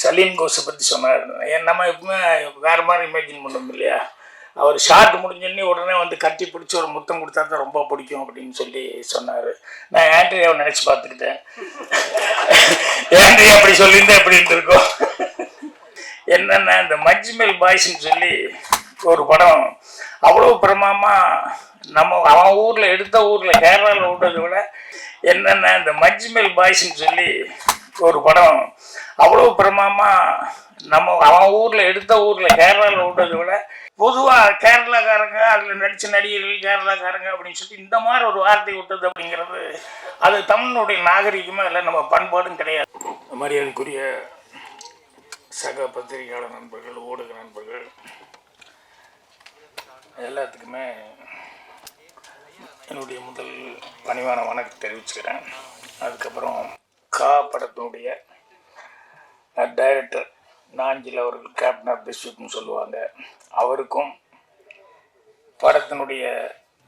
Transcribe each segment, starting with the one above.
சலீம் கோஸை பற்றி சொன்னார். நம்ம எப்பவுமே வேறு மாதிரி இமேஜின் பண்ணோம் இல்லையா. அவர் ஷார்ட் முடிஞ்சோடனே உடனே வந்து கட்டி பிடிச்சி ஒரு முத்தம் கொடுத்தா தான் ரொம்ப பிடிக்கும் அப்படின்னு சொல்லி சொன்னார். நான் ஆண்ட்ரியாவை நினச்சி பார்த்துக்கிட்டேன். ஆண்ட்ரியா அப்படி சொல்லியிருந்தேன் எப்படி இருந்திருக்கோம். என்னென்னா இந்த மஜ்மல் பாய்ஸ்ன்னு சொல்லி ஒரு படம் அவ்வளோ பிரமாதமாக அவன் ஊரில் எடுத்த ஊரில் கேரளாவில் விட்டதை விட என்னென்னா இந்த மஜ்மல் பாய்ஸ்ன்னு சொல்லி ஒரு படம் அவ்வளோ பிரமாதமாக அவன் ஊரில் எடுத்த ஊரில் கேரளாவில் விட்டதை விட பொதுவாக கேரளாக்காரங்க அதில் நடித்த நடிகர்கள் கேரளாக்காரங்க அப்படின்னு சொல்லி இந்த மாதிரி ஒரு வார்த்தை விட்டது அப்படிங்கிறது அது தமிழனுடைய நாகரிகமாக இல்லை, நம்ம பண்பாடும் கிடையாது. மரியாதைக்குரிய சக பத்திரிகையாளர் நண்பர்கள், ஊடக நண்பர்கள் எல்லாத்துக்குமே என்னுடைய முதல் பணிவான வணக்கம் தெரிவிச்சுக்கிறேன். அதுக்கப்புறம் படத்தினுடைய டைரக்டர் நாஞ்சில் அவர்கள், கேப்டன் ஆஃப் தி ஷிப்னு சொல்லுவாங்க, அவருக்கும் படத்தினுடைய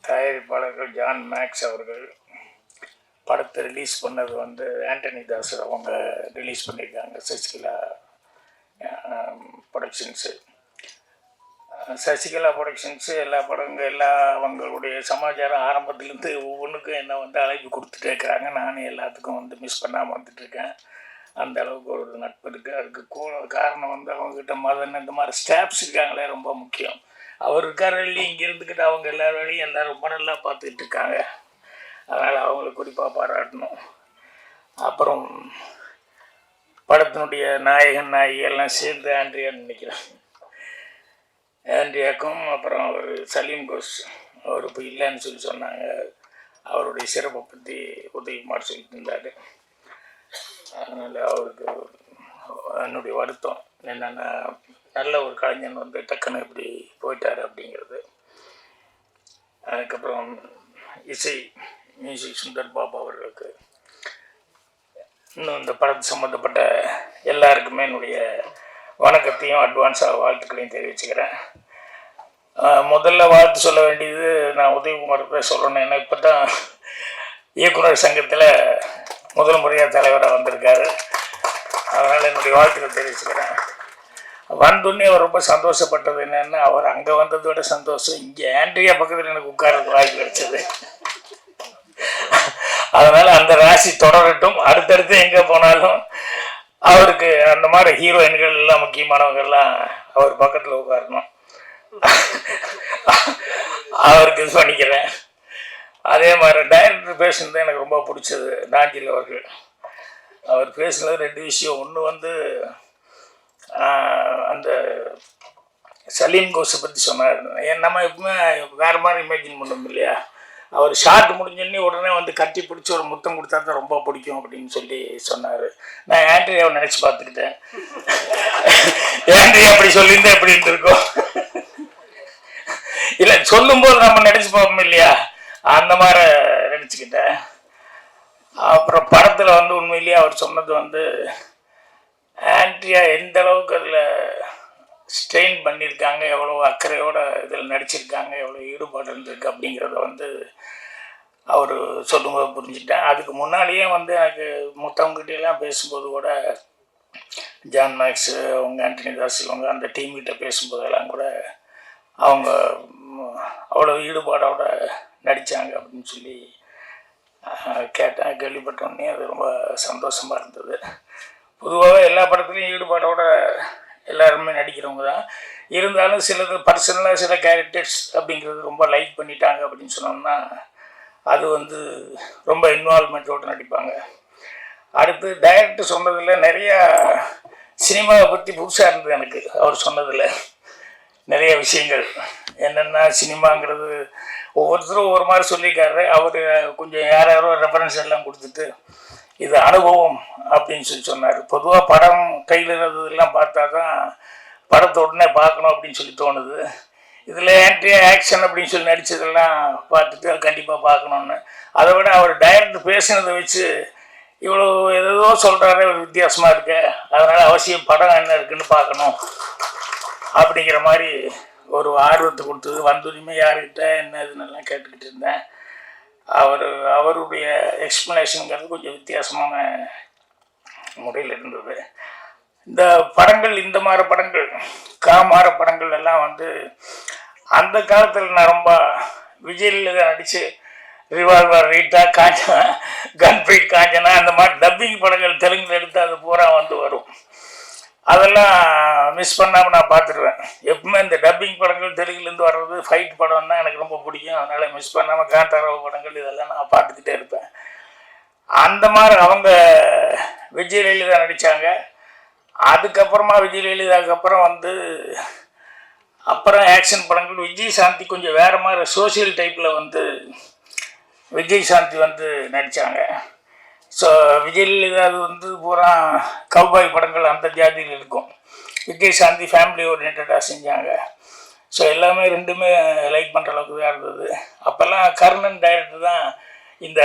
தயாரிப்பாளர்கள் ஜான் மேக்ஸ் அவர்கள் படத்தை ரிலீஸ் பண்ணது வந்து ஆண்டனி தாஸ் அவங்க ரிலீஸ் பண்ணியிருக்காங்க. சசிகலா ப்ரொடக்ஷன்ஸு எல்லா படங்கள் எல்லா அவங்களுடைய சமாச்சாரம் ஆரம்பத்துலேருந்து ஒவ்வொன்றுக்கும் என்ன வந்து அழைப்பு கொடுத்துட்டே இருக்கிறாங்க. நானும் எல்லாத்துக்கும் வந்து மிஸ் பண்ணாமல் வந்துட்டுருக்கேன். அந்த அளவுக்கு ஒரு நட்பு இருக்குது. அதுக்கு காரணம் வந்து அவங்ககிட்ட மதன் இந்த மாதிரி ஸ்டாஃப்ஸ் இருக்காங்களே ரொம்ப முக்கியம். அவர் இருக்கார் வேலையும் இங்கே இருந்துக்கிட்டு அவங்க எல்லா வேலையும் எல்லோரும் ரொம்ப நல்லா பார்த்துக்கிட்டு இருக்காங்க. அதனால் அவங்கள குறிப்பாக பாராட்டணும். அப்புறம் படத்தினுடைய நாயகன் நாயகியெல்லாம் சேர்ந்து ஆண்ட்ரியான்னு நினைக்கிறேன். ஆண்ட்ரியாக்கும் அப்புறம் அவர் சலீம் கோஸ் அவர் இப்போ இல்லைன்னு சொல்லி சொன்னாங்க. அவருடைய சிறப்பை பற்றி உதயகுமார் சொல்லிட்டு இருந்தார். அதனால் அவருக்கு என்னுடைய வருத்தம் என்னென்னா நல்ல ஒரு கலைஞன் வந்து டக்குன்னு இப்படி போயிட்டார் அப்படிங்கிறது. அதுக்கப்புறம் மியூசிக் சுந்தர் பாபு அவர்களுக்கு, இன்னும் இந்த படத்து சம்மந்தப்பட்ட எல்லாருக்குமே என்னுடைய வணக்கத்தையும் அட்வான்ஸாக வாழ்த்துக்களையும் தெரிவிச்சுக்கிறேன். முதல்ல வாழ்த்து சொல்ல வேண்டியது நான் உதயகுமாருக்கு சொல்லணும். ஏன்னா இப்போ தான் இயக்குனர் சங்கத்தில் முதல் முறையாக தலைவராக வந்திருக்காரு. அதனால் என்னுடைய வாழ்த்துக்கள் தெரிவிச்சுக்கிறேன். வந்தோடனே அவர் ரொம்ப சந்தோஷப்பட்டது என்னென்னா, அவர் அங்கே வந்ததை விட சந்தோஷம் இங்கே ஆண்ட்ரியா பக்கத்தில் எனக்கு உட்கார்றதுக்கு வாய்ப்பு கிடைச்சது. அதனால் அந்த ராசி தொடரட்டும். அடுத்தடுத்து எங்கே போனாலும் அவருக்கு அந்த மாதிரி ஹீரோயின்கள் எல்லாம் முக்கியமானவங்கெல்லாம் அவர் பக்கத்தில் உட்காரணும். அவருக்கு இது பண்ணிக்கிறேன். அதே மாதிரி டைரக்டர் பேசுனது எனக்கு ரொம்ப பிடிச்சது. நாஞ்சில் அவர்கள் அவர் பேசுனது ரெண்டு விஷயம். ஒன்று வந்து அந்த சலீம் கோஸை பற்றி சொன்னார். நம்ம எப்பவுமே வேறு மாதிரி இமேஜின் பண்ணோம் இல்லையா. அவர் ஷார்ட் முடிஞ்சோடனே உடனே வந்து கட்டி பிடிச்சி ஒரு முத்தம் கொடுத்தா தான் ரொம்ப பிடிக்கும் அப்படின்னு சொல்லி சொன்னார். நான் ஆண்ட்ரியாவை நினச்சி பார்த்துக்கிட்டேன். ஆண்ட்ரியா அப்படி சொல்லியிருந்தேன் எப்படி இருந்திருக்கோம். இல்லை சொல்லும்போது நம்ம நினச்சி பார்ப்போம் இல்லையா, அந்த மாதிரி நினச்சிக்கிட்டேன். அப்புறம் படத்தில் வந்து உண்மையிலேயே அவர் சொன்னது வந்து ஆண்ட்ரியா எந்த அளவுக்கு அதில் ஸ்ட்ரெயின் பண்ணியிருக்காங்க, எவ்வளோ அக்கறையோடு இதில் நடிச்சிருக்காங்க, எவ்வளோ ஈடுபாடு இருந்திருக்கு அப்படிங்கிறத வந்து அவர் சொல்லும்போது புரிஞ்சுட்டேன். அதுக்கு முன்னாடியே வந்து எனக்கு மற்றவங்ககிட்டலாம் பேசும்போது கூட ஜான் மேக்ஸு அவங்க ஆண்டனி தாஸ் அவங்க அந்த டீம்கிட்ட பேசும்போதெல்லாம் கூட அவங்க அவ்வளோ ஈடுபாடோட நடித்தாங்க அப்படின்னு சொல்லி கேள்விப்பட்டோன்னே அது ரொம்ப சந்தோஷமாக இருந்தது. பொதுவாக எல்லா படத்துலையும் ஈடுபாடோட எல்லாருமே நடிக்கிறவங்க தான். இருந்தாலும் சிலது பர்சனலாக சில கேரக்டர்ஸ் அப்படிங்கிறது ரொம்ப லைக் பண்ணிட்டாங்க அப்படின்னு சொன்னோம்னா அது வந்து ரொம்ப இன்வால்மெண்ட்டோடு நடிப்பாங்க. அடுத்து டைரக்டர் சொன்னதில் நிறையா சினிமாவை பற்றி புதுசாக இருந்தது எனக்கு. அவர் சொன்னதில் நிறைய விஷயங்கள் என்னென்னா, சினிமாங்கிறது ஒவ்வொருத்தரும் ஒவ்வொரு மாதிரி சொல்லியிருக்காரு. அவர் கொஞ்சம் யாரோ ரெஃபரன்ஸ் எல்லாம் கொடுத்துட்டு இது அனுபவம் அப்படின்னு சொல்லி சொன்னார். பொதுவாக படம் கையில் இருந்ததெல்லாம் பார்த்தா தான் படத்தை உடனே பார்க்கணும் அப்படின்னு சொல்லி தோணுது. இதில் ஆண்ட்ரியா ஆக்ஷன் அப்படின்னு சொல்லி நடித்ததெல்லாம் பார்த்துட்டு அது கண்டிப்பாக பார்க்கணுன்னு. அதை விட அவர் டைரக்டர் பேசினதை வச்சு இவ்வளோ ஏதோ சொல்கிறாரு, ஒரு வித்தியாசமாக இருக்கு, அதனால் அவசியம் படம் என்ன இருக்குன்னு பார்க்கணும் அப்படிங்கிற மாதிரி ஒரு ஆர்வத்தை கொடுத்தது. வந்துரிமை யார்கிட்ட என்ன இதுன்னெல்லாம் கேட்டுக்கிட்டு இருந்தேன். அவருடைய எக்ஸ்ப்ளனேஷனுங்கிறது கொஞ்சம் வித்தியாசமான முறையில் இருந்தது. இந்த படங்கள், இந்த மாதிரி படங்கள், காமார படங்கள் எல்லாம் வந்து அந்த காலத்தில் நான் ரொம்ப விஜயில் நடித்து ரிவால்வர், ரீட்டா, காஞ்சனா, கன்ஃபீட் காஞ்சனா, அந்த மாதிரி டப்பிங் படங்கள் தெலுங்கில் எடுத்து அது பூரா வந்து வரும். அதெல்லாம் மிஸ் பண்ணாமல் நான் பார்த்துருவேன். எப்பவுமே இந்த டப்பிங் படங்கள் தெலுங்குலேருந்து வர்றது ஃபைட் படம்னா எனக்கு ரொம்ப பிடிக்கும். அதனால் மிஸ் பண்ணாமல் காந்தாராவ படங்கள் இதெல்லாம் நான் பார்த்துக்கிட்டே இருப்பேன். அந்த மாதிரி அவங்க விஜய் ஜெயலலிதா நடித்தாங்க. அதுக்கப்புறமா விஜய் ஜெயலலிதாவுக்கு அப்புறம் வந்து அப்புறம் ஆக்ஷன் படங்கள் விஜய் சாந்தி கொஞ்சம் வேறு மாதிரி சோசியல் டைப்பில் வந்து விஜய் சாந்தி வந்து நடித்தாங்க. ஸோ விஜய் ஜெயலலிதா அது வந்து பூரா கவ்பாய் படங்கள் அந்த ஜாதியில் இருக்கும். விஜய் சாந்தி ஃபேமிலி ஓரியன்டாக செஞ்சாங்க. ஸோ எல்லாமே ரெண்டுமே லைக் பண்ணுற அளவுக்கு தான் இருந்தது. அப்போல்லாம் கர்ணன் டைரக்டர் தான் இந்த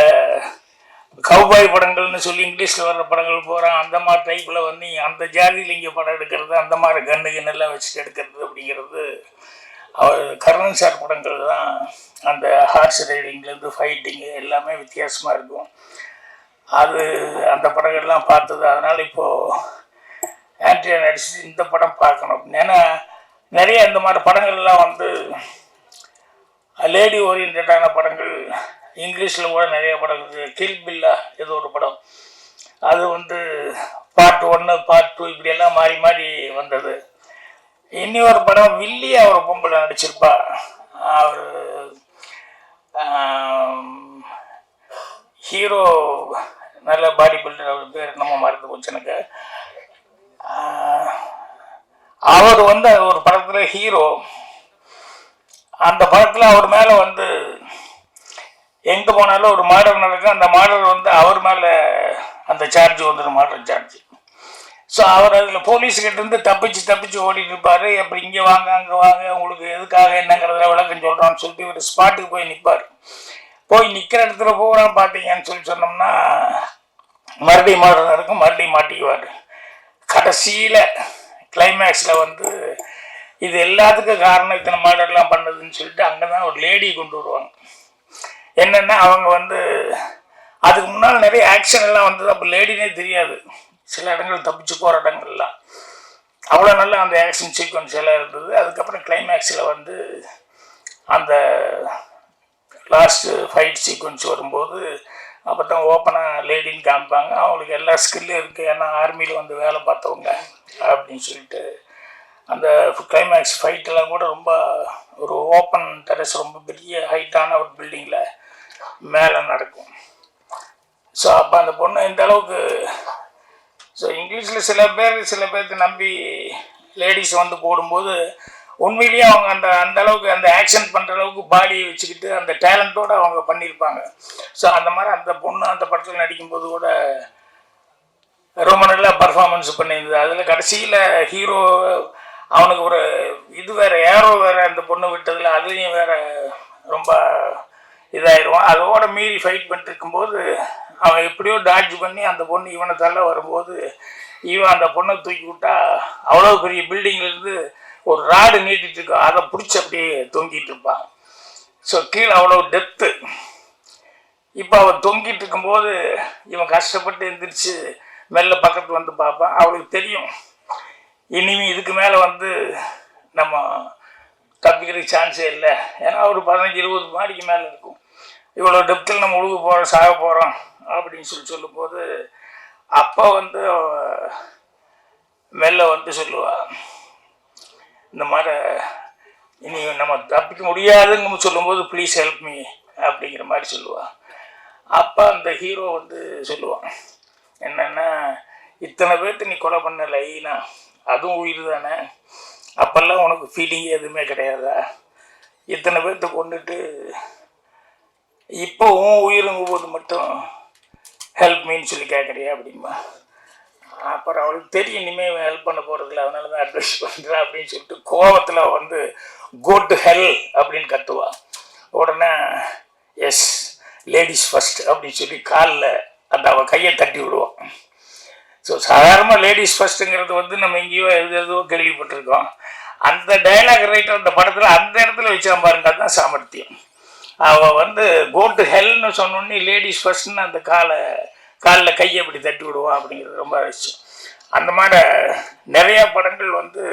கவ்பாய் படங்கள்னு சொல்லி இங்கிலீஷில் வர்ற படங்கள் பூரா அந்த மாதிரி டைப்பில் வந்து அந்த ஜாதியில் இங்கே படம் எடுக்கிறது, அந்த மாதிரி கண்ணுகன்னெல்லாம் வச்சுட்டு எடுக்கிறது அப்படிங்கிறது அவர் கர்ணன் சார் படங்கள் தான். அந்த ஹார்ஸ் ரைடிங்லேருந்து ஃபைட்டிங்கு எல்லாமே வித்தியாசமாக இருக்கும். அது அந்த படங்கள்லாம் பார்த்தது. அதனால் இப்போது ஆண்ட்ரியா நடிச்சு இந்த படம் பார்க்கணும். ஏன்னா நிறைய இந்த மாதிரி படங்கள்லாம் வந்து லேடி ஓரியன்டான படங்கள் இங்கிலீஷில் கூட நிறைய படம் இருக்குது. கில் பில்லா ஏதோ ஒரு படம், அது வந்து பார்ட் 1 பார்ட் 2 இப்படியெல்லாம் மாறி மாறி வந்தது. இனி ஒரு படம் வில்லியா ஒரு பொம்பளை நடிச்சிருப்பா. அவர் ஹீரோ நல்ல பாடி பில்டர், அவர் பேர் நம்ம மறந்து போச்சு எனக்கு. அவர் வந்து ஒரு படத்தில் ஹீரோ. அந்த படத்தில் அவர் மேலே வந்து எங்கே போனாலும் ஒரு மாடல் நடக்கும். அந்த மாடல் வந்து அவர் மேலே அந்த சார்ஜ் வந்துடும், மாடல் சார்ஜ். ஸோ அவர் அதில் போலீஸ்கிட்டேருந்து தப்பிச்சு ஓடிட்டு இருப்பார். அப்படி இங்கே வாங்க அங்கே வாங்க, உங்களுக்கு எதுக்காக என்னங்கிறத விளக்கம் சொல்கிறோன்னு சொல்லிட்டு ஒரு ஸ்பாட்டுக்கு போய் நிற்பார். போய் நிற்கிற இடத்துல பூரா பார்த்தீங்கன்னு சொன்னோம்னா மறுபடியும் மாடல் நடக்கும், மறுபடியும் மாட்டிக்குவார். கடைசியில் கிளைமேக்ஸில் வந்து இது எல்லாத்துக்கும் காரணம் இத்தனை மாடல்லாம் பண்ணதுன்னு சொல்லிட்டு அங்கே தான் ஒரு லேடியை கொண்டு வருவாங்க. என்னென்னா அவங்க வந்து அதுக்கு முன்னால் நிறைய ஆக்ஷன் எல்லாம் வந்தது. அப்போ லேடினே தெரியாது. சில இடங்கள் தப்பிச்சு போகிற இடங்கள்லாம் அவ்வளோ நல்லா அந்த ஆக்ஷன் சீக்வன்ஸ் எல்லாம் இருந்தது. அதுக்கப்புறம் கிளைமேக்ஸில் வந்து அந்த லாஸ்ட்டு ஃபைட் சீக்வன்ஸ் வரும்போது அப்போ தான் ஓப்பனாக லேடின்னு காமிப்பாங்க. அவங்களுக்கு எல்லா ஸ்கில்லும் இருக்குது, ஏன்னா ஆர்மியில் வந்து வேலை பார்த்தவங்க அப்படின்னு சொல்லிட்டு. அந்த கிளைமேக்ஸ் ஃபைட்டெல்லாம் கூட ரொம்ப ஒரு ஓப்பன் டெரஸ், ரொம்ப பெரிய ஹைட்டான ஒரு பில்டிங்கில் மேலே நடக்கும். ஸோ அப்போ அந்த பொண்ணு இந்த அளவுக்கு, ஸோ இங்கிலீஷில் சில பேர்த்து நம்பி லேடிஸ் வந்து போடும்போது உண்மையிலேயே அவங்க அந்த அளவுக்கு அந்த ஆக்ஷன் பண்ணுற அளவுக்கு பாடியை வச்சுக்கிட்டு அந்த டேலண்ட்டோடு அவங்க பண்ணியிருப்பாங்க. ஸோ அந்த மாதிரி அந்த பொண்ணு அந்த படத்தில் நடிக்கும்போது கூட ரொம்ப நல்லா பர்ஃபார்மன்ஸ் பண்ணியிருந்தது. அதில் கடைசியில் ஹீரோ அவனுக்கு ஒரு இது வேறு, ஏரோ வேறு அந்த பொண்ணு விட்டதில் அதுலேயும் வேறு ரொம்ப இதாகிடுவான். அதோட மீறி ஃபைட் பண்ணிட்டு இருக்கும்போது அவன் எப்படியோ டாட்ஜ் பண்ணி அந்த பொண்ணு இவனை தள்ள வரும்போது இவன் அந்த பொண்ணை தூக்கி விட்டா அவ்வளோ பெரிய பில்டிங்லேருந்து ஒரு ராடு நீட்டிகிட்டு இருக்கோம், அதை பிடிச்சி அப்படியே தொங்கிட்டு இருப்பான். ஸோ கீழே அவ்வளோ டெப்த்து. இப்போ அவன் தொங்கிட்டு இருக்கும்போது இவன் கஷ்டப்பட்டு எந்திரிச்சு மெல்ல பக்கத்து வந்து பார்ப்பான். அவளுக்கு தெரியும் இனிமே இதுக்கு மேலே வந்து நம்ம தப்பிக்கிறதுக்கு சான்ஸே இல்லை. ஏன்னா ஒரு 15-20 மாடிக்கு மேலே இருக்கும். இவ்வளோ டெப்த்தில் நம்ம உழுக போகிறோம், சாக போகிறோம் அப்படின்னு சொல்லும்போது அப்போ வந்து மெல்ல வந்து சொல்லுவாள், இந்த மாதிரி இனி நம்ம தப்பிக்க முடியாதுன்னு சொல்லும்போது ப்ளீஸ் ஹெல்ப் மீ அப்படிங்கிற மாதிரி சொல்லுவாள். அப்போ அந்த ஹீரோ வந்து சொல்லுவான் என்னென்னா, இத்தனை பேர்த்து நீ கொலை பண்ண லைனா, அதுவும் உயிர் தானே, அப்போல்லாம் உனக்கு ஃபீலிங் எதுவுமே கிடையாதா? இத்தனை பேர்த்த கொண்டுட்டு இப்போ உன் உயிருங்கும் போது மட்டும் ஹெல்ப் மீன்னு சொல்லி கேட்குறியா அப்படிமா. அப்புறம் அவளுக்கு தெரியும் இனிமேல் ஹெல்ப் பண்ண போகிறதில்ல, அதனால தான் அட்வைஸ் பண்ணுறேன் அப்படின்னு சொல்லிட்டு கோவத்தில் வந்து கோ டு ஹெல் அப்படின்னு கத்துவாள். உடனே எஸ் லேடிஸ் ஃபஸ்ட் அப்படின்னு சொல்லி காலில் அந்த அவள் கையை தட்டி விடுவான். ஸோ சாதாரணமாக லேடிஸ் ஃபஸ்ட்டுங்கிறது வந்து நம்ம எங்கேயோ எதோ கேள்விப்பட்டிருக்கோம். அந்த டைலாக் ரைட்டர் அந்த படத்தில் அந்த இடத்துல வச்சா பாருங்க, அதுதான் சாமர்த்தியம். அவள் வந்து கோ டு ஹெல்னு சொன்னோன்னே லேடிஸ் ஃபஸ்ட்னு அந்த காலில் கையை அப்படி தட்டி விடுவான் அப்படிங்கிறது ரொம்ப அவசியம். அந்த மாதிரி நிறையா படங்கள் வந்து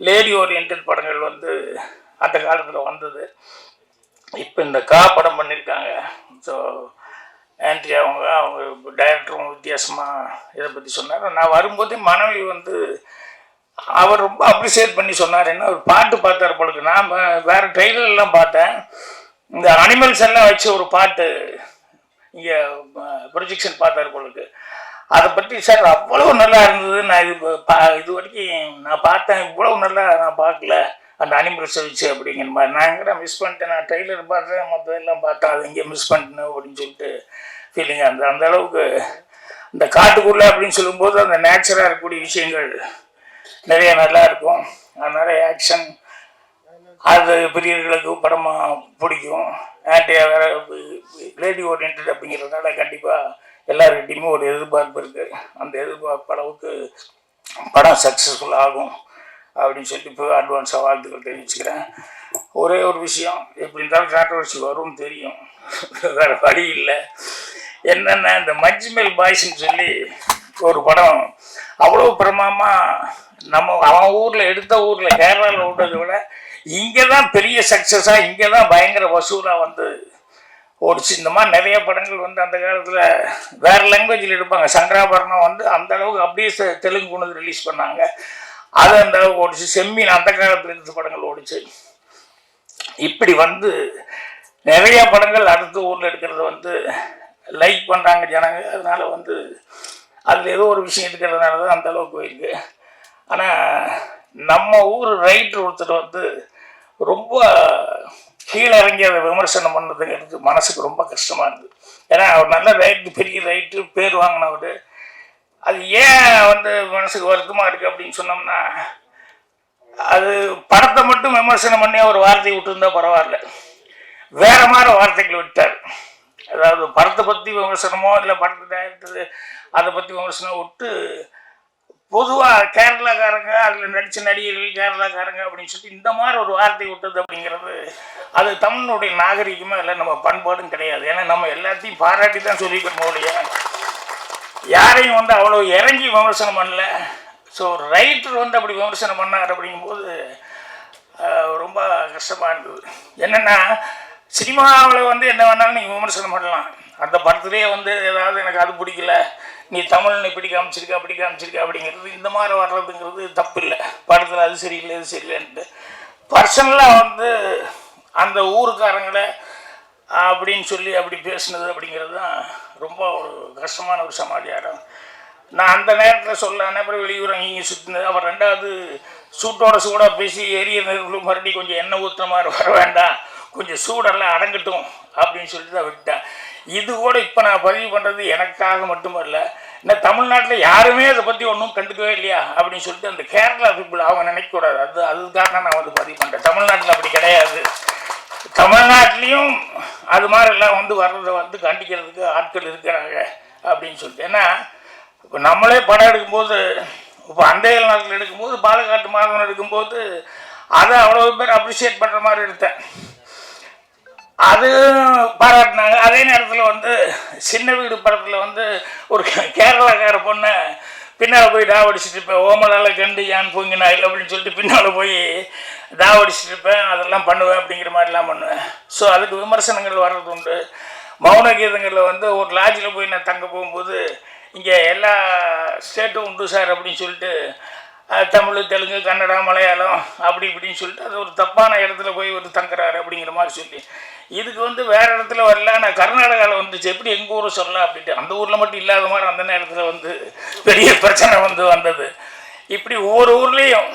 லேடி ஓரியன்ட் படங்கள் வந்து அந்த காலத்தில் வந்தது. இப்போ இந்த படம் பண்ணியிருக்காங்க. ஸோ ஆண்ட்ரி அவங்க டைரக்டரும் வித்தியாசமாக இதை பற்றி சொன்னார். நான் வரும்போதே மனைவி வந்து அவர் ரொம்ப அப்ரிசியேட் பண்ணி சொன்னார். என்ன ஒரு பாட்டு பார்த்தார் பொழுது, நான் வேறு ட்ரெய்லர்லாம் பார்த்தேன். இந்த அனிமல்ஸ் எல்லாம் வச்சு ஒரு பாட்டு இங்கே ப்ரொஜெக்ஷன் பார்த்தார் பொழுது, அதை பற்றி சார் அவ்வளோ நல்லா இருந்தது. நான் இது வரைக்கும் நான் பார்த்தேன், இவ்வளோ நல்லா நான் பார்க்கல அந்த அனிமல்ஸை வச்சு அப்படிங்கிற மாதிரி. நான் எங்கே மிஸ் பண்ணிட்டேன், நான் ட்ரெய்லர் பார்த்தேன், மொத்தம் எல்லாம் பார்த்தேன், அது இங்கே மிஸ் பண்ணிட்டேன் அப்படின்னு சொல்லிட்டு ஃபீலிங். அந்த அளவுக்கு இந்த காட்டுக்குள்ளே அப்படின்னு சொல்லும்போது அந்த நேச்சுராக இருக்கக்கூடிய விஷயங்கள் நிறைய நல்லா இருக்கும். அதனால் ஆக்ஷன் அது பெரியவர்களுக்கு படமாக பிடிக்கும். வேறு லேடி ஓரியன்ட் அப்படிங்கிறதுனால கண்டிப்பாக எல்லாருக்கிட்டையுமே ஒரு எதிர்பார்ப்பு இருக்குது. அந்த எதிர்பார்ப்பு அளவுக்கு படம் சக்ஸஸ்ஃபுல் ஆகும் அப்படின்னு சொல்லிட்டு இப்போ அட்வான்ஸாக வாழ்த்துக்கள் தெரிவிச்சுக்கிறேன். ஒரே ஒரு விஷயம், எப்படி இருந்தாலும் கான்ட்ரவர்சி வரும்னு தெரியும், வேறு வழி இல்லை. என்னென்ன இந்த மஞ்சுமேல் பாய்ஸ்ன்னு சொல்லி ஒரு படம் அவ்வளோ பிரமாதமாக அவன் ஊரில் எடுத்த ஊரில் கேரளாவில் விட்டதை விட இங்கே தான் பெரிய சக்ஸஸாக, இங்கே தான் பயங்கர வசூலாக வந்து ஓடிச்சு. இந்த மாதிரி நிறைய படங்கள் வந்து அந்த காலத்தில் வேறு லாங்குவேஜில் எடுப்பாங்க. சங்கராபரணம் வந்து அந்த அளவுக்கு அப்படியே தெலுங்கு கொண்டு ரிலீஸ் பண்ணாங்க, அது அந்த அளவுக்கு ஓடிச்சு. செம்மீன் அந்த காலத்தில் இருந்த படங்கள் ஓடிச்சு. இப்படி வந்து நிறைய படங்கள் அடுத்த ஊரில் எடுக்கிறது வந்து லைக் பண்ணுறாங்க ஜனங்க. அதனால் வந்து அதில் ஏதோ ஒரு விஷயம் இருக்கிறதுனால தான் அந்த அளவுக்கு போயிருக்கு. ஆனால் நம்ம ஊர் ரைட்டர் ஒருத்தர் வந்து ரொம்ப கீழே இறங்கி அதை விமர்சனம் பண்ணுறதுங்கிறது மனசுக்கு ரொம்ப கஷ்டமாக இருந்தது. ஏன்னா அவர் நல்ல ரைட்டு, பெரிய ரைட்டு, பேர் வாங்கினவர். அது ஏன் வந்து மனசுக்கு வருத்தமாக இருக்குது அப்படின்னு சொன்னோம்னா, அது படத்தை மட்டும் விமர்சனம் பண்ணி ஒரு வார்த்தையை விட்டுருந்தா பரவாயில்ல, வேறு மாதிரி வார்த்தைகள் விட்டார். அதாவது படத்தை பற்றி விமர்சனமோ இல்லை படத்தை டைரக்டர் அதை பற்றி விமர்சனம் விட்டு பொதுவாக கேரளாக்காரங்க அதில் நடித்த நடிகர்கள் கேரளாக்காரங்க அப்படின்னு சொல்லிட்டு இந்த மாதிரி ஒரு வார்த்தை விட்டது அப்படிங்கிறது அது தமிழனுடைய நாகரிகமாக இல்லை, நம்ம பண்பாடும் கிடையாது. ஏன்னா நம்ம எல்லாத்தையும் பாராட்டி தான் சொல்லிக்கிறோம் இல்லையா, யாரையும் வந்து அவ்வளோ இறங்கி விமர்சனம் பண்ணல. ஸோ ரைட்டர் வந்து அப்படி விமர்சனம் பண்ணார் அப்படிங்கும்போது ரொம்ப கஷ்டமாக இருந்தது. என்னென்னா சினிமாவில் வந்து என்ன வேணாலும் நீங்கள் விமர்சனம் பண்ணலாம். அந்த படத்துலேயே வந்து ஏதாவது எனக்கு அது பிடிக்கல, நீ தமிழ்னு இப்படி காமிச்சிருக்க அப்படி காமிச்சிருக்க அப்படிங்கிறது இந்த மாதிரி வர்றதுங்கிறது தப்பு இல்லை. படத்தில் அது சரியில்லை இது சரியில்லைன்ட்டு பர்சனலாக வந்து அந்த ஊருக்காரங்களை அப்படின்னு சொல்லி அப்படி பேசுனது அப்படிங்கிறது தான் ரொம்ப ஒரு கஷ்டமான ஒரு சமாச்சாரம். நான் அந்த நேரத்தில் சொல்லானே அப்புறம் வெளியூர் அங்கேயும் சுற்றினது. அவர் ரெண்டாவது சூட்டோட சூடாக பேசி எரிய நெருப்பும் மறுபடியும் கொஞ்சம் எண்ணெய் ஊற்றுற மாதிரி வர வேண்டாம், கொஞ்சம் சூடெல்லாம் அடங்கட்டும் அப்படின்னு சொல்லிட்டு தான் விட்டேன். இது கூட இப்போ நான் பதிவு பண்ணுறது எனக்காக மட்டுமல்ல, இன்னும் தமிழ்நாட்டில் யாருமே அதை பற்றி ஒன்றும் கண்டுக்கவே இல்லையா அப்படின்னு சொல்லிட்டு அந்த கேரளா பீப்புள் அவங்க நினைக்கக்கூடாது. அதுக்காக நான் வந்து பதிவு பண்ணுறேன். தமிழ்நாட்டில் அப்படி கிடையாது. தமிழ்நாட்டிலையும் அது மாதிரிலாம் வந்து வர்றதை வந்து கண்டிக்கிறதுக்கு ஆட்கள் இருக்கிறாங்க அப்படின்னு சொல்லிட்டு. ஏன்னா இப்போ நம்மளே படம் எடுக்கும்போது, இப்போ அந்தைய நாட்டில் எடுக்கும்போது, பாலக்காட்டு மாதவன் எடுக்கும்போது அதை அவ்வளோ பேர் அப்ரிஷியேட் பண்ணுற மாதிரி எடுத்தேன், அது பாராட்டினாங்க. அதே நேரத்தில் வந்து சின்ன வீடு படத்தில் வந்து ஒரு கேரளாக்கார பொண்ணை பின்னால் போய் டாவடிச்சுட்டு இருப்பேன், ஓமலால் கண்டு யான் பொங்கினா இல்லை அப்படின்னு சொல்லிட்டு பின்னால் போய் டாவடிச்சுட்டு இருப்பேன், அதெல்லாம் பண்ணுவேன் அப்படிங்கிற மாதிரிலாம் பண்ணுவேன். ஸோ அதுக்கு விமர்சனங்கள் வர்றது உண்டு. மௌன கீதங்களில் வந்து ஒரு லாட்ஜில் போய் நான் தங்க போகும்போது, இங்கே எல்லா ஸ்டேட்டும் உண்டு சார் அப்படின்னு சொல்லிட்டு தமிழ், தெலுங்கு, கன்னடா, மலையாளம் அப்படி இப்படின்னு சொல்லிட்டு அது ஒரு தப்பான இடத்துல போய் ஒரு தங்குறாரு அப்படிங்கிற மாதிரி சொல்லி, இதுக்கு வந்து வேறு இடத்துல வரல, நான் கர்நாடகாவில் வந்துச்சு, எப்படி எங்கள் ஊரை சொல்லலாம் அப்படின்ட்டு அந்த ஊரில் மட்டும் இல்லாத மாதிரி அந்த நேரத்தில் வந்து பெரிய பிரச்சனை வந்தது. இப்படி ஒவ்வொரு ஊர்லேயும்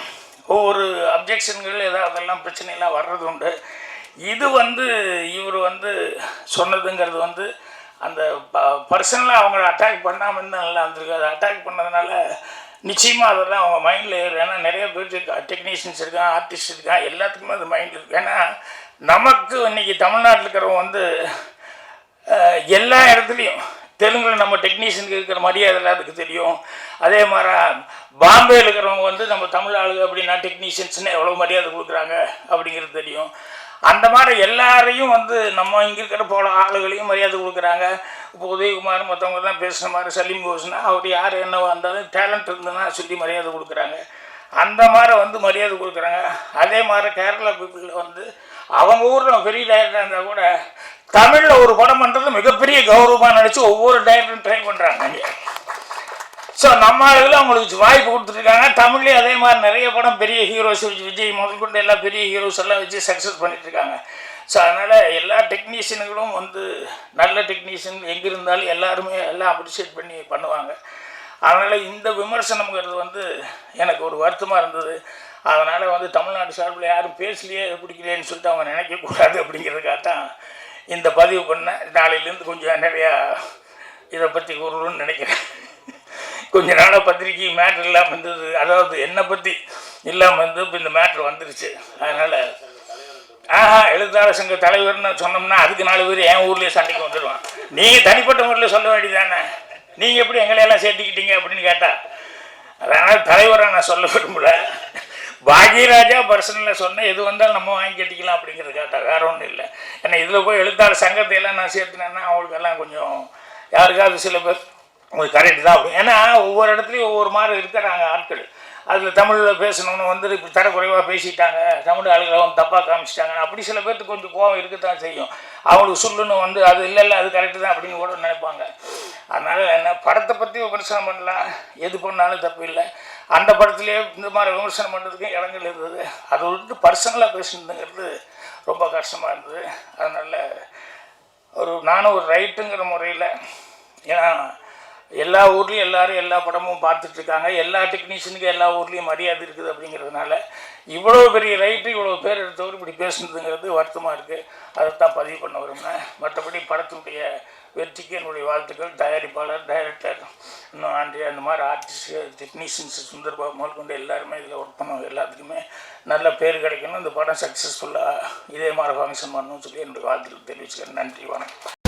ஒவ்வொரு அப்ஜெக்ஷன்கள் ஏதாவது அதெல்லாம் பிரச்சனைலாம் வர்றது உண்டு. இது வந்து இவர் வந்து சொன்னதுங்கிறது வந்து அந்த பர்சனலாக அவங்கள அட்டாக் பண்ணாமல் இருந்தால் நல்லா இருந்திருக்கு. அதை அட்டாக் பண்ணதுனால நிச்சயமாக அதெல்லாம் அவங்க மைண்டில் ஏறும். ஏன்னா நிறைய பேர் டெக்னீஷியன்ஸ் இருக்கான், ஆர்டிஸ்ட் இருக்கான், எல்லாத்துக்குமே அது மைண்டில் இருக்குது. ஏன்னா நமக்கு இன்றைக்கி தமிழ்நாட்டில் இருக்கிறவங்க வந்து எல்லா இடத்துலையும் தெலுங்கில் நம்ம டெக்னீஷியனுக்கு இருக்கிற மரியாதை அதுக்கு தெரியும். அதே மாதிரி பாம்பேயில் இருக்கிறவங்க வந்து நம்ம தமிழ் ஆளுங்க அப்படின்னா டெக்னீஷியன்ஸ்னு எவ்வளோ மரியாதை கொடுக்குறாங்க அப்படிங்கிறது தெரியும். அந்த மாதிரி எல்லாரையும் வந்து நம்ம இங்கே இருக்கிற போல ஆளுகளையும் மரியாதை கொடுக்குறாங்க. இப்போ உதயகுமார் மற்றவங்கலாம் பேசுகிற மாதிரி சலீம் கோஸ்னா அவர் யார் என்னவோ இருந்தாலும் டேலண்ட் இருந்ததுன்னா சொல்லி மரியாதை கொடுக்குறாங்க. அந்த மாதிரி வந்து மரியாதை கொடுக்குறாங்க. அதே மாதிரி கேரளா பீப்புளில் வந்து அவங்க ஊரில் பெரிய டைரக்டராக இருந்தால் கூட தமிழில் ஒரு படம் பண்ணுறது மிகப்பெரிய கௌரவமாக நினச்சி ஒவ்வொரு டைரக்டரும் ட்ரை பண்ணுறாங்க இங்கே. ஸோ நம்ம ஆளுகளும் அவங்களுக்கு வாய்ப்பு கொடுத்துருக்காங்க. தமிழ்லேயும் அதே மாதிரி நிறைய படம் பெரிய ஹீரோஸ் வச்சு விஜய் முதல் கொண்டு எல்லா பெரிய ஹீரோஸ் எல்லாம் வச்சு சக்ஸஸ் பண்ணிட்டுருக்காங்க. ஸோ அதனால் எல்லா டெக்னீஷியனுங்களும் வந்து நல்ல டெக்னீஷியன் எங்கே இருந்தாலும் எல்லாருமே எல்லாம் அப்ரிஷியேட் பண்ணி பண்ணுவாங்க. அதனால் இந்த விமர்சனம்ங்கிறது வந்து எனக்கு ஒரு வருத்தமாக இருந்தது. அதனால் வந்து தமிழ்நாடு சார்பில் யாரும் பேசலையே பிடிக்கலையேன்னு சொல்லிட்டு அவங்க நினைக்கக்கூடாது அப்படிங்கிறதுக்காக தான் இந்த பதிவு பண்ணேன். நாளையிலேருந்து கொஞ்சம் நிறையா இதை பற்றி கூறணும்னு நினைக்கிறேன். கொஞ்ச நாளாக பத்திரிக்கை மேட்ரு இல்லாமல் இருந்தது, அதாவது என்னை பற்றி இல்லாமல் இருந்து இப்போ இந்த மேட்ரு வந்துருச்சு. அதனால் எழுத்தாளர் சங்க தலைவர்னு சொன்னோம்னா அதுக்கு 4 பேர் என் ஊர்லேயே சண்டைக்கு வந்துடுவான். நீங்கள் தனிப்பட்ட முறையில் சொல்ல வேண்டியதானே, நீங்கள் எப்படி எங்களையெல்லாம் சேர்த்துக்கிட்டீங்க அப்படின்னு கேட்டால், அதனால் தலைவராக நான் சொல்ல விரும்பல. பாக்யராஜா பர்சனலில் சொன்னேன், எது வந்தாலும் நம்ம வாங்கி கட்டிக்கலாம் அப்படிங்கிறது கேட்டால் வேறு ஒன்றும் இல்லை. ஏன்னா இதில் போய் எழுத்தாளர் சங்கத்தையெல்லாம் நான் சேர்த்துனேன்னா அவங்களுக்கெல்லாம் கொஞ்சம் யாருக்காவது சில பேர் உங்களுக்கு கரெக்டு தான் அப்படி. ஏன்னா ஒவ்வொரு இடத்துலையும் ஒவ்வொரு மாதிரி இருக்கிறாங்க ஆட்கள். அதில் தமிழில் பேசணும்னு வந்து இப்படி தரக்குறைவாக பேசிட்டாங்க, தமிழ் ஆளுகளை வந்து தப்பாக காமிச்சிட்டாங்க, அப்படி சில பேர்த்துக்கு கொஞ்சம் கோவம் இருக்கத்தான் செய்யும். அவங்களுக்கு சொல்லுன்னு வந்து அது இல்லை அது கரெக்டு தான் அப்படின்னு கூட நினைப்பாங்க. அதனால் என்ன படத்தை பற்றி விமர்சனம் பண்ணலாம், எது பண்ணாலும் தப்பு இல்லை. அந்த படத்துலேயே இந்த மாதிரி விமர்சனம் பண்ணுறதுக்கு இடங்கள் இருந்தது. அதை விட்டு பர்சனலாக பேசுனதுங்கிறது ரொம்ப கஷ்டமாக இருந்தது. அதனால் நானும் ஒரு ரைட்டுங்கிற முறையில், ஏன்னா எல்லா ஊர்லேயும் எல்லோரும் எல்லா படமும் பார்த்துட்ருக்காங்க, எல்லா டெக்னீஷியனுக்கும் எல்லா ஊர்லேயும் மரியாதை இருக்குது. அப்படிங்கிறதுனால இவ்வளோ பெரிய ரைட்டு இவ்வளோ பேர் எடுத்தவர் இப்படி பேசுனதுங்கிறது வருத்தமாக இருக்குது. அதைத்தான் பதிவு பண்ண விரும்பினேன். மற்றபடி படத்தினுடைய வெற்றிக்கு என்னுடைய வாழ்த்துக்கள். தயாரிப்பாளர், டைரக்டர், இன்னும் அந்த மாதிரி ஆர்டிஸ்ட், டெக்னீஷியன்ஸ், சுந்தர்பாபு முதல் கொண்டு எல்லாருமே இதில் ஒர்க் பண்ணுவாங்க. எல்லாத்துக்குமே நல்ல பேர் கிடைக்கணும், இந்த படம் சக்ஸஸ்ஃபுல்லாக இதே மாதிரி ஃபங்க்ஷன் பண்ணணும்னு சொல்லி என்னுடைய வாழ்த்துக்கள் தெரிவிச்சுக்கிறேன். நன்றி, வணக்கம்.